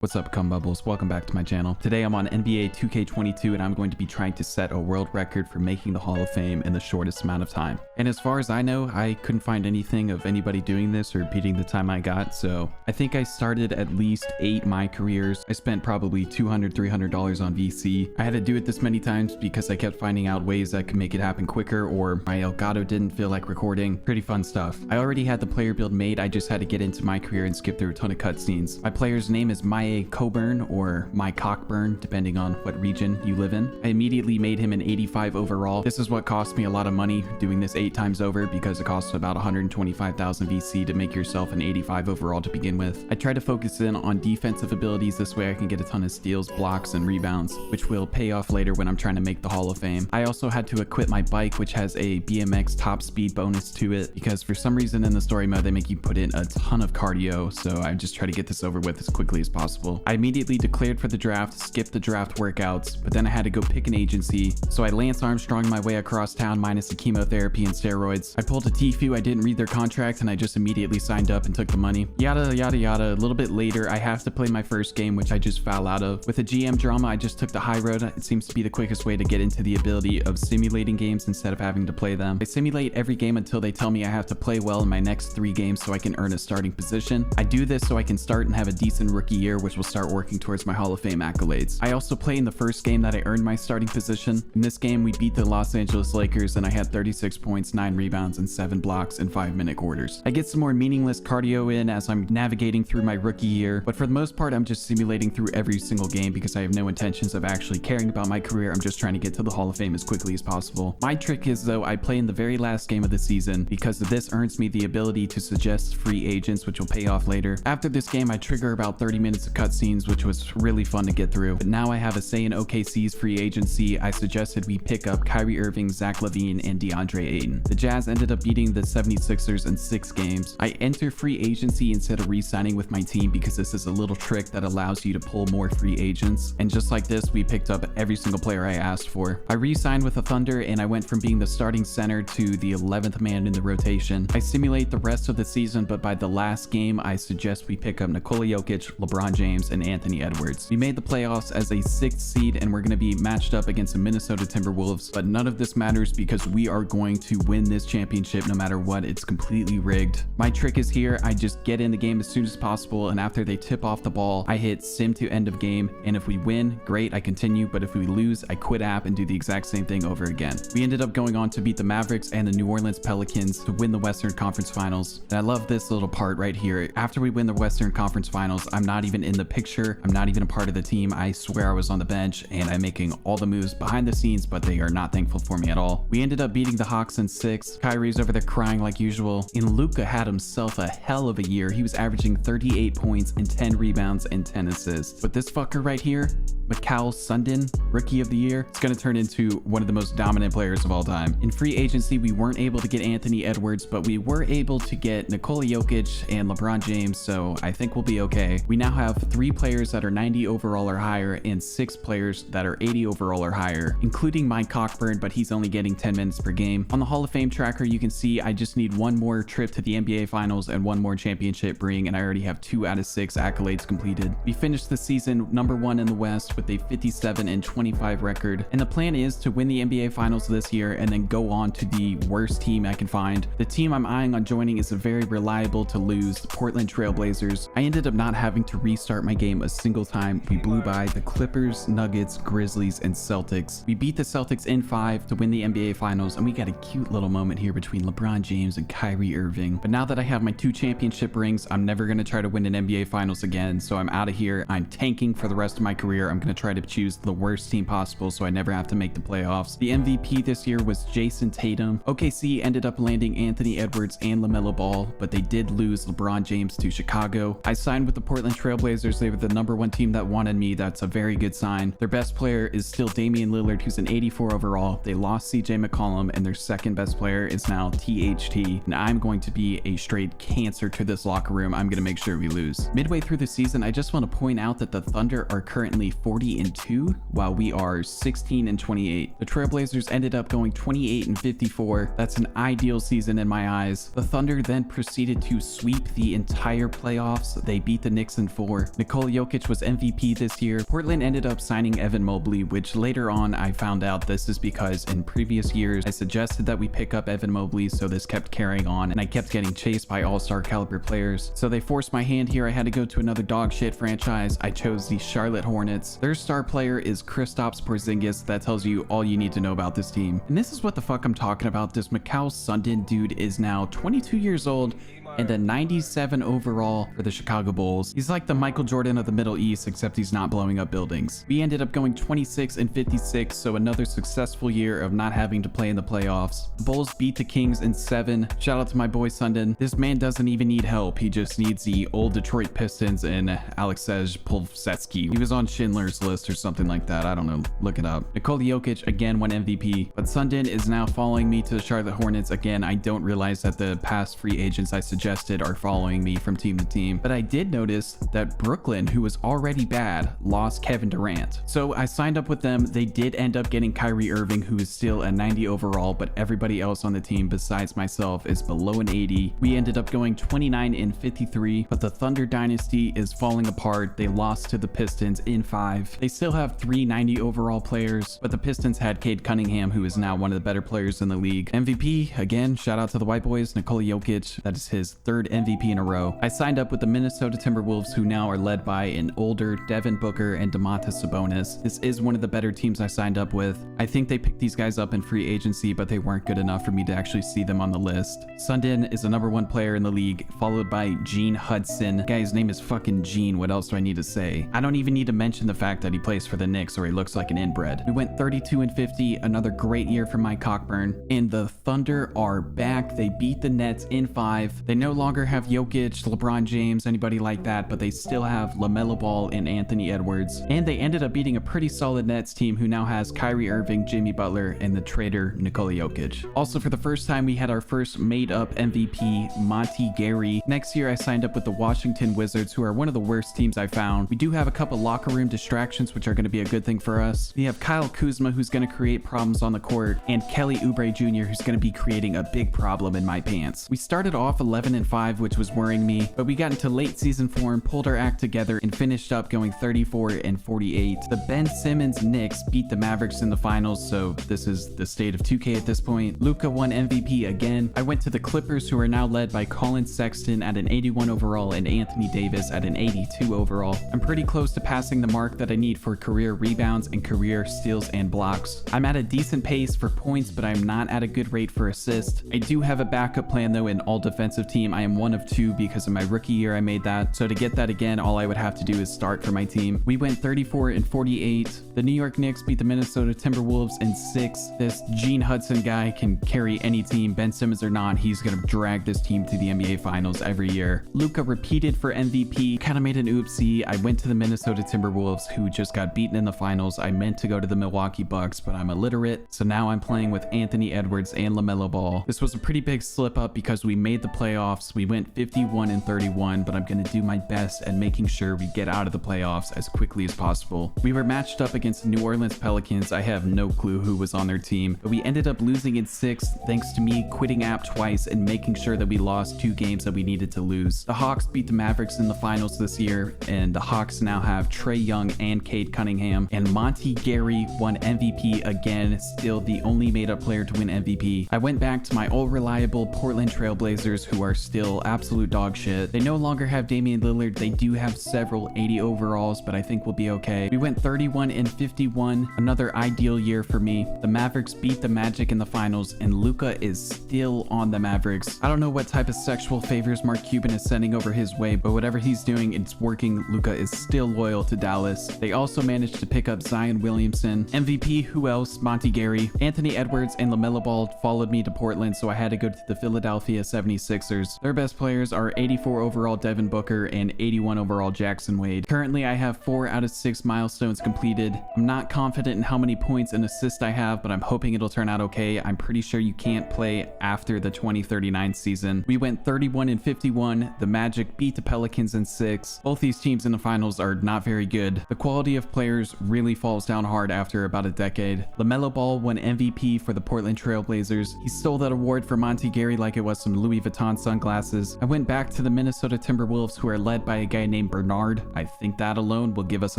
What's up, cum bubbles? Welcome back to my channel. Today I'm on NBA 2K22 and I'm going to be trying to set a world record for making the Hall of Fame in the shortest amount of time. And as far as I know, I couldn't find anything of anybody doing this or beating the time I got, so I think I started at least 8 my careers. I spent probably $200, $300 on VC. I had to do it this many times because I kept finding out ways that could make it happen quicker, or my Elgato didn't feel like recording. Pretty fun stuff. I already had the player build made, I just had to get into my career and skip through a ton of cutscenes. My player's name is mene Coburn, or my Cockburn, depending on what region you live in. I immediately made him an 85 overall. This is what cost me a lot of money doing this 8 times over because it costs about 125,000 VC to make yourself an 85 overall to begin with. I try to focus in on defensive abilities, this way I can get a ton of steals, blocks, and rebounds, which will pay off later when I'm trying to make the Hall of Fame. I also had to equip my bike, which has a BMX top speed bonus to it, because for some reason in the story mode they make you put in a ton of cardio, so I just try to get this over with as quickly as possible. I immediately declared for the draft, skipped the draft workouts, but then I had to go pick an agency, so I Lance Armstrong my way across town minus the chemotherapy and steroids. I pulled a Tfue, I didn't read their contract, and I just immediately signed up and took the money. Yada yada yada. A little bit later, I have to play my first game, which I just foul out of. With a GM drama, I just took the high road. It seems to be the quickest way to get into the ability of simulating games instead of having to play them. I simulate every game until they tell me I have to play well in my next 3 games so I can earn a starting position. I do this so I can start and have a decent rookie year, which will start working towards my Hall of Fame accolades. I also play in the first game that I earned my starting position. In this game, we beat the Los Angeles Lakers and I had 36 points, 9 rebounds, and 7 blocks in 5-minute quarters. I get some more meaningless cardio in as I'm navigating through my rookie year, but for the most part, I'm just simulating through every single game because I have no intentions of actually caring about my career. I'm just trying to get to the Hall of Fame as quickly as possible. My trick is, though, I play in the very last game of the season because this earns me the ability to suggest free agents, which will pay off later. After this game, I trigger about 30 minutes of cutscenes, which was really fun to get through. But now I have a say in OKC's free agency. I suggested we pick up Kyrie Irving, Zach LaVine, and DeAndre Ayton. The Jazz ended up beating the 76ers in 6 games. I enter free agency instead of re-signing with my team because this is a little trick that allows you to pull more free agents. And just like this, we picked up every single player I asked for. I re-signed with the Thunder and I went from being the starting center to the 11th man in the rotation. I simulate the rest of the season, but by the last game, I suggest we pick up Nikola Jokic, LeBron James, and Anthony Edwards. We made the playoffs as a 6th seed and we're going to be matched up against the Minnesota Timberwolves, but none of this matters because we are going to win this championship no matter what. It's completely rigged. My trick is here. I just get in the game as soon as possible, and after they tip off the ball, I hit sim to end of game, and if we win, great, I continue, but if we lose, I quit app and do the exact same thing over again. We ended up going on to beat the Mavericks and the New Orleans Pelicans to win the Western Conference Finals, and I love this little part right here. After we win the Western Conference Finals, I'm not even in the picture. I'm not even a part of the team. I swear I was on the bench and I'm making all the moves behind the scenes, but they are not thankful for me at all. We ended up beating the Hawks in 6. Kyrie's over there crying like usual, and Luka had himself a hell of a year. He was averaging 38 points and 10 rebounds and 10 assists. But this fucker right here, Mikal Sundin, Rookie of the Year, it's going to turn into one of the most dominant players of all time. In free agency, we weren't able to get Anthony Edwards, but we were able to get Nikola Jokic and LeBron James, so I think we'll be okay. We now have 3 players that are 90 overall or higher and 6 players that are 80 overall or higher, including my Cockburn, but he's only getting 10 minutes per game. On the Hall of Fame tracker, you can see I just need 1 more trip to the NBA Finals and 1 more championship ring, and I already have 2 out of 6 accolades completed. We finished the season number 1 in the West with a 57-25 record, and the plan is to win the NBA Finals this year and then go on to the worst team I can find. The team I'm eyeing on joining is a very reliable to lose, the Portland Trail Blazers. I ended up not having to restart my game a single time. We blew by the Clippers, Nuggets, Grizzlies, and Celtics. We beat the Celtics in 5 to win the NBA Finals, and we got a cute little moment here between LeBron James and Kyrie Irving. But now that I have my 2 championship rings, I'm never going to try to win an NBA Finals again, so I'm out of here. I'm tanking for the rest of my career. I'm going to try to choose the worst team possible so I never have to make the playoffs. The MVP this year was Jason Tatum. OKC ended up landing Anthony Edwards and LaMelo Ball, but they did lose LeBron James to Chicago. I signed with the Portland Trail Blazers. They were the number 1 team that wanted me. That's a very good sign. Their best player is still Damian Lillard, who's an 84 overall. They lost CJ McCollum, and their second best player is now THT, and I'm going to be a straight cancer to this locker room. I'm going to make sure we lose. Midway through the season, I just want to point out that the Thunder are currently 40-2, while we are 16-28. The Trailblazers ended up going 28-54. That's an ideal season in my eyes. The Thunder then proceeded to sweep the entire playoffs. They beat the Knicks in 4. Nikola Jokic was MVP this year. Portland ended up signing Evan Mobley, which later on I found out this is because in previous years I suggested that we pick up Evan Mobley, so this kept carrying on and I kept getting chased by all-star caliber players. So they forced my hand here. I had to go to another dog shit franchise. I chose the Charlotte Hornets. Their star player is Kristaps Porzingis. That tells you all you need to know about this team. And this is what the fuck I'm talking about. This Mikal Sundin dude is now 22 years old and a 97 overall for the Chicago Bulls. He's like the Michael Jordan of the Middle East, except he's not blowing up buildings. We ended up going 26-56, so another successful year of not having to play in the playoffs. The Bulls beat the Kings in 7. Shout out to my boy Sundin. This man doesn't even need help. He just needs the old Detroit Pistons and Aleksej Polsetsky. He was on Schindler's List or something like that. I don't know. Look it up. Nikola Jokic again won MVP, but Sundin is now following me to the Charlotte Hornets. Again, I don't realize that the past free agents I suggested are following me from team to team, but I did notice that Brooklyn, who was already bad, lost Kevin Durant. So I signed up with them. They did end up getting Kyrie Irving, who is still a 90 overall, but everybody else on the team besides myself is below an 80. We ended up going 29-53, but the Thunder dynasty is falling apart. They lost to the Pistons in 5. They still have 3 90 overall players, but the Pistons had Cade Cunningham, who is now one of the better players in the league. MVP, again, shout out to the white boys, Nikola Jokic. That is his 3rd MVP in a row. I signed up with the Minnesota Timberwolves, who now are led by an older Devin Booker and Domantas Sabonis. This is one of the better teams I signed up with. I think they picked these guys up in free agency, but they weren't good enough for me to actually see them on the list. Sundin is the #1 player in the league, followed by Gene Hudson. The guy's name is fucking Gene. What else do I need to say? I don't even need to mention the fact that he plays for the Knicks or he looks like an inbred. We went 32-50, another great year for Mike Cockburn. And the Thunder are back. They beat the Nets in 5. They no longer have Jokic, LeBron James, anybody like that, but they still have LaMelo Ball and Anthony Edwards. And they ended up beating a pretty solid Nets team who now has Kyrie Irving, Jimmy Butler, and the traitor Nikola Jokic. Also, for the first time, we had our first made-up MVP, Monty Gary. Next year, I signed up with the Washington Wizards, who are one of the worst teams I found. We do have a couple locker room distractions, which are going to be a good thing for us. We have Kyle Kuzma, who's going to create problems on the court, and Kelly Oubre Jr., who's going to be creating a big problem in my pants. We started off 11-5, which was worrying me, but we got into late season form, pulled our act together, and finished up going 34-48. The Ben Simmons Knicks beat the Mavericks in the finals, so this is the state of 2K at this point. Luka won MVP again. I went to the Clippers, who are now led by Colin Sexton at an 81 overall and Anthony Davis at an 82 overall. I'm pretty close to passing the mark that I need for career rebounds and career steals and blocks. I'm at a decent pace for points, but I'm not at a good rate for assists. I do have a backup plan though in all defensive team. I am one of 2 because of my rookie year I made that. So to get that again, all I would have to do is start for my team. We went 34-48. The New York Knicks beat the Minnesota Timberwolves in 6. This Gene Hudson guy can carry any team, Ben Simmons or not. He's gonna drag this team to the NBA Finals every year. Luka repeated for MVP, kind of made an oopsie. I went to the Minnesota Timberwolves, who just got beaten in the finals. I meant to go to the Milwaukee Bucks, but I'm illiterate, so now I'm playing with Anthony Edwards and LaMelo Ball. This was a pretty big slip up because we made the playoffs. We went 51-31, but I'm gonna do my best at making sure we get out of the playoffs as quickly as possible. We were matched up against the New Orleans Pelicans. I have no clue who was on their team, but we ended up losing in 6 thanks to me quitting app twice and making sure that we lost 2 games that we needed to lose. The Hawks beat the Mavericks in the finals this year, and the Hawks now have Trae Young and Cade Cunningham, and Monty Gary won MVP again, still the only made-up player to win MVP. I went back to my all-reliable Portland Trailblazers, who are still absolute dog shit. They no longer have Damian Lillard. They do have several 80 overalls, but I think we'll be okay. We went 31-51, another ideal year for me. The Mavericks beat the Magic in the finals, and Luka is still on the Mavericks. I don't know what type of sexual favors Mark Cuban is sending over his way, but whatever he's doing, it's working. Luka is still loyal to Dallas. They also managed to pick up Zion Williamson. MVP, who else? Monty Gary. Anthony Edwards and LaMelo Ball followed me to Portland, so I had to go to the Philadelphia 76ers. Their best players are 84 overall Devin Booker and 81 overall Jackson Wade. Currently, I have 4 out of 6 milestones completed. I'm not confident in how many points and assists I have, but I'm hoping it'll turn out okay. I'm pretty sure you can't play after the 2039 season. We went 31-51. The Magic beat the Pelicans in 6. Both these teams in the finals are not very good. The quality of players really falls down hard after about a decade. LaMelo Ball won MVP for the Portland Trailblazers. He stole that award for Monty Gary like it was some Louis Vuitton sunglasses. sunglasses. I went back to the Minnesota Timberwolves, who are led by a guy named Bernard. I think that alone will give us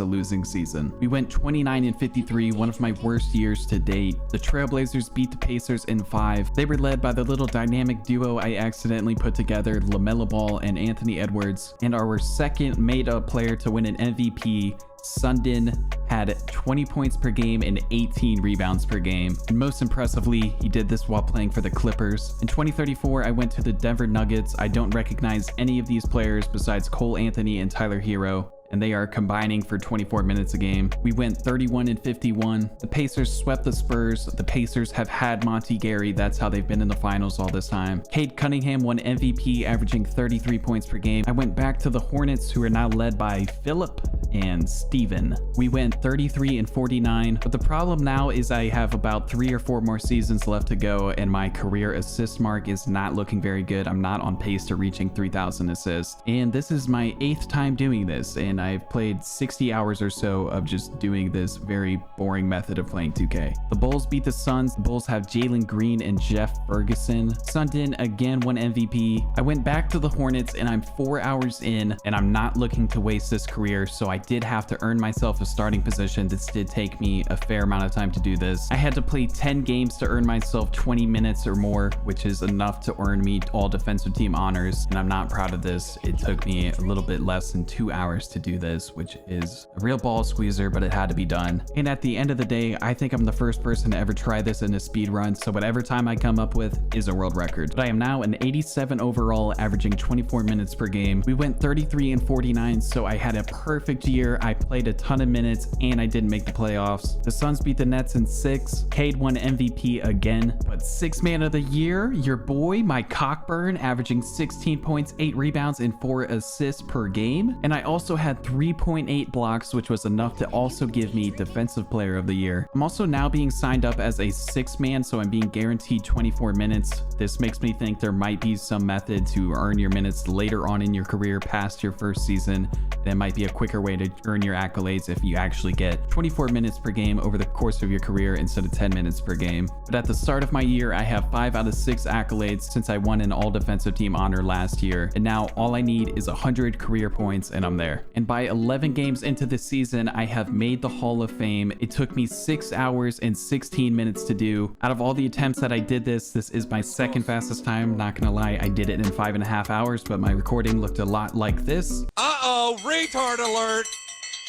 a losing season. We went 29-53, one of my worst years to date. The Trailblazers beat the Pacers in 5. They were led by the little dynamic duo I accidentally put together, LaMelo Ball and Anthony Edwards, and our second made-up player to win an MVP, Sundin, had 20 points per game and 18 rebounds per game. And most impressively, he did this while playing for the Clippers. In 2034, I went to the Denver Nuggets. I don't recognize any of these players besides Cole Anthony and Tyler Hero, and they are combining for 24 minutes a game. We went 31-51. The Pacers swept the Spurs. The Pacers have had Monty Gary. That's how they've been in the finals all this time. Cade Cunningham won MVP, averaging 33 points per game. I went back to the Hornets, who are now led by Philip and Steven. We went 33-49, but the problem now is I have about 3 or 4 more seasons left to go, and my career assist mark is not looking very good. I'm not on pace to reaching 3,000 assists, and this is my 8th time doing this, and I've played 60 hours or so of just doing this very boring method of playing 2K. The Bulls beat the Suns. The Bulls have Jalen Green and Jeff Ferguson. Sundin again won MVP. I went back to the Hornets, and I'm 4 hours in, and I'm not looking to waste this career, so I did have to earn myself a starting position. This did take me a fair amount of time to do this. I had to play 10 games to earn myself 20 minutes or more, which is enough to earn me all defensive team honors, and I'm not proud of this. It took me a little bit less than 2 hours to do this, which is a real ball squeezer, but it had to be done. And at the end of the day, I think I'm the first person to ever try this in a speed run, so whatever time I come up with is a world record. But I am now an 87 overall, averaging 24 minutes per game. We went 33-49, so I had a perfect year. I played a ton of minutes and I didn't make the playoffs. The Suns beat the Nets in 6. Cade won MVP again, but 6th man of the year, your boy, my Cockburn, averaging 16 points, 8 rebounds, and 4 assists per game. And I also had 3.8 blocks, which was enough to also give me defensive player of the year. I'm also now being signed up as a 6th man, so I'm being guaranteed 24 minutes. This makes me think there might be some method to earn your minutes later on in your career past your first season. And it might be a quicker way to earn your accolades if you actually get 24 minutes per game over the course of your career instead of 10 minutes per game. But at the start of my year, I have 5 out of 6 accolades since I won an all defensive team honor last year. And now all I need is 100 career points and I'm there. And by 11 games into the season, I have made the Hall of Fame. It took me 6 hours and 16 minutes to do. Out of all the attempts that I did this is my second fastest time. Not gonna lie, I did it in 5.5 hours, but my recording looked a lot like this. Uh-oh, retard alert!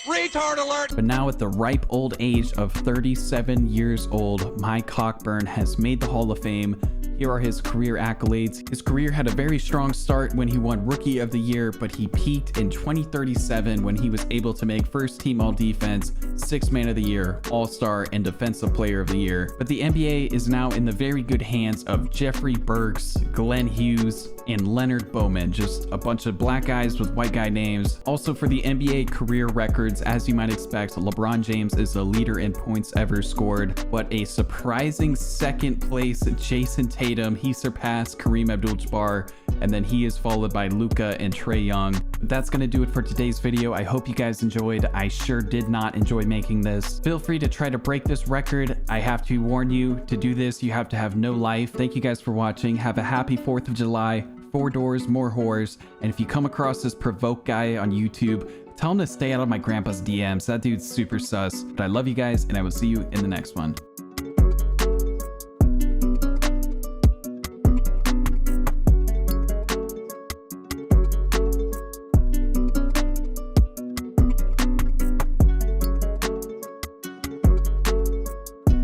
Retard alert! But now at the ripe old age of 37 years old, my Cockburn has made the Hall of Fame. Here are his career accolades. His career had a very strong start when he won Rookie of the Year, but he peaked in 2037 when he was able to make First Team All Defense, 6th Man of the Year, All-Star, and Defensive Player of the Year. But the NBA is now in the very good hands of Jeffrey Burks, Glenn Hughes, and Leonard Bowman, just a bunch of black guys with white guy names. Also for the NBA career records, as you might expect, LeBron James is the leader in points ever scored, but a surprising second place, Jason Tatum, he surpassed Kareem Abdul-Jabbar, and then he is followed by Luka and Trae Young. But that's gonna do it for today's video. I hope you guys enjoyed. I sure did not enjoy making this. Feel free to try to break this record. I have to warn you, to do this, you have to have no life. Thank you guys for watching. Have a happy 4th of July. 4 doors, more whores. And if you come across this provoke guy on YouTube, tell him to stay out of my grandpa's DMs. That dude's super sus. But I love you guys, and I will see you in the next one.